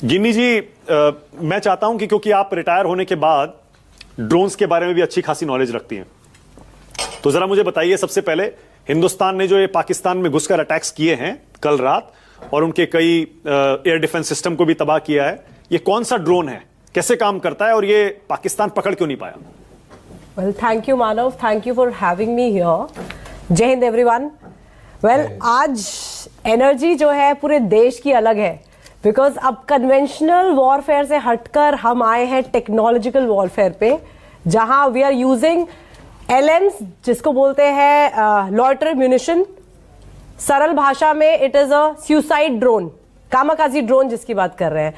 गिन्नी जी, मैं चाहता हूं कि क्योंकि आप रिटायर होने के बाद ड्रोन्स के बारे में भी अच्छी खासी नॉलेज रखती हैं, तो जरा मुझे बताइए सबसे पहले, हिंदुस्तान ने जो ये पाकिस्तान में घुसकर अटैक्स किए हैं कल रात और उनके कई एयर डिफेंस सिस्टम को भी तबाह किया है, ये कौन सा ड्रोन है, कैसे काम करता है और ये पाकिस्तान पकड़ क्यों नहीं पाया? Well, thank you, Manav. Thank you for having me here. जय हिंद everyone. Well, आज एनर्जी जो है पूरे देश की अलग है, बिकॉज अब कन्वेंशनल वॉरफेयर से हटकर हम आए हैं टेक्नोलॉजिकल वॉरफेयर पे, जहां वी आर यूजिंग LMs, जिसको बोलते हैं लॉयटर म्यूनिशन। सरल भाषा में it is a suicide drone, kamikaze drone जिसकी बात कर रहे हैं।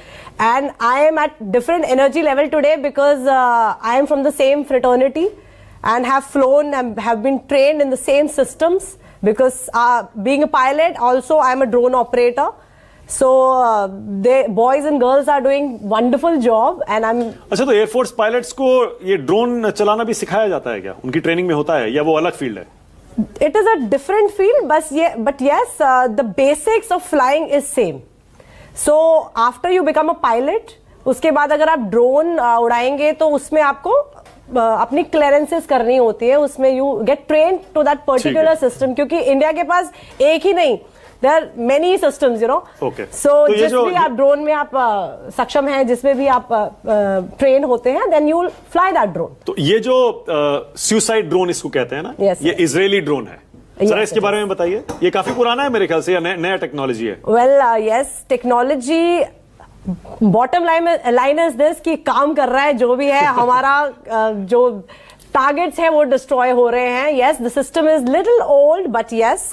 And I am at different energy level today because I am from the same fraternity and have flown and have been trained in the same systems, because being a pilot also I am a drone operator, so they boys and girls are doing wonderful job and I'm अच्छा, तो air force pilots को ये drone चलाना भी सिखाया जाता है क्या? उनकी ट्रेनिंग में होता है या वो अलग फील्ड है? it is a different field, but yes, the basics of flying is same. So after you become a pilot, उसके बाद अगर आप ड्रोन उड़ाएंगे तो उसमें आपको अपनी क्लियरेंसेस करनी होती है, उसमें you get train to that particular system, क्योंकि इंडिया के पास एक ही नहीं, there are many systems, you know. So जिस भी आप ड्रोन में आप सक्षम हैं, जिसमें भी आप ट्रेन होते हैं, then you will fly that drone. तो ये जो सुसाइड ड्रोन इसको कहते हैं ना, ये इजरायली ड्रोन है, जरा इसके बारे में बताइए। ये काफी पुराना है मेरे ख्याल से, या नया टेक्नोलॉजी है? Well yes, technology, bottom line is this कि काम कर रहा है जो भी है, हमारा जो टारगेट्स है वो डिस्ट्रॉय हो रहे हैं। Yes, the system is little old but yes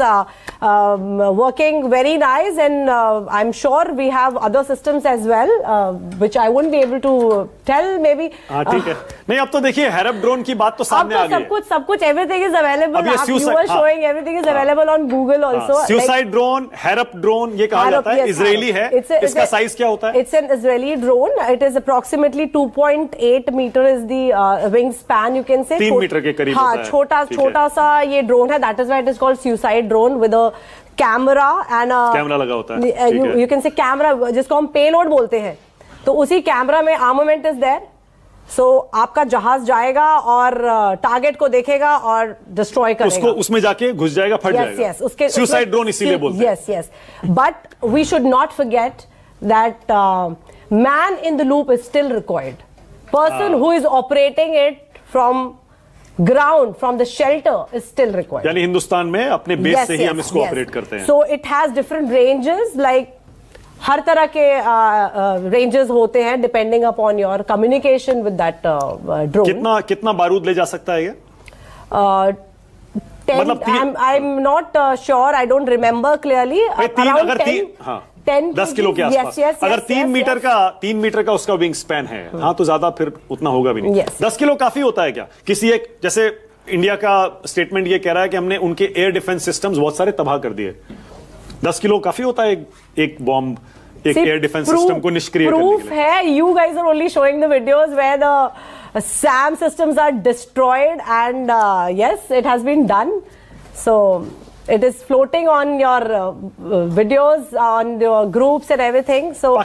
working very nice and I am sure we have other systems as well which I wouldn't be able to tell maybe. ठीक है, नहीं अब तो देखिए हेरप drone की बात तो सामने आ गई है। सब कुछ everything is available, you are showing everything is available on Google also. Suicide drone, Harop drone ये कहा जाता है, इजरायली है। इसका साइज क्या होता है? It's an Israeli drone, it is approximately 2.8 metre is the wingspan, you can say 3 metre के करीब होता है। छोटा सा ये ड्रोन है, that is why it is called suicide drone with a camera and camera लगा होता है, यू कैन से कैमरा, जिसको हम पेलोड बोलते हैं। तो उसी कैमरा में आर्मामेंट इज देयर, सो आपका जहाज जाएगा और टारगेट को देखेगा और डिस्ट्रॉय करेगा, उसको उसमें जाके घुस जाएगा, फट जाएगा। यस, उसके सुसाइड ड्रोन इसीलिए बोलते हैं। Yes yes, but we should not forget that man in the loop is still required, person who is operating it from ground, from the shelter is still required. यानी हिंदुस्तान में अपने base से ही हम इसको operate करते हैं। So it has different ranges, like हर तरह के रेंजेस होते हैं depending upon your communication with that drone. कितना बारूद ले जा सकता है ये? I am not sure, I don't remember clearly. 10 kilo के आसपास। अगर 3 मीटर का उसका विंग स्पैन है, हाँ, तो ज्यादा फिर उतना होगा भी नहीं। 10 किलो काफी होता है क्या? किसी एक, जैसे इंडिया का स्टेटमेंट ये कह रहा है कि हमने उनके एयर डिफेंस सिस्टम्स बहुत सारे तबाह कर दिए, 10 किलो काफी होता है एक बॉम्ब, एक एयर डिफेंस सिस्टम को निष्क्रिय करने के लिए? प्रूफ है, you guys are only showing the videos where the SAM systems are destroyed and yes, it has been done. So it is floating on your videos, on your groups and everything. So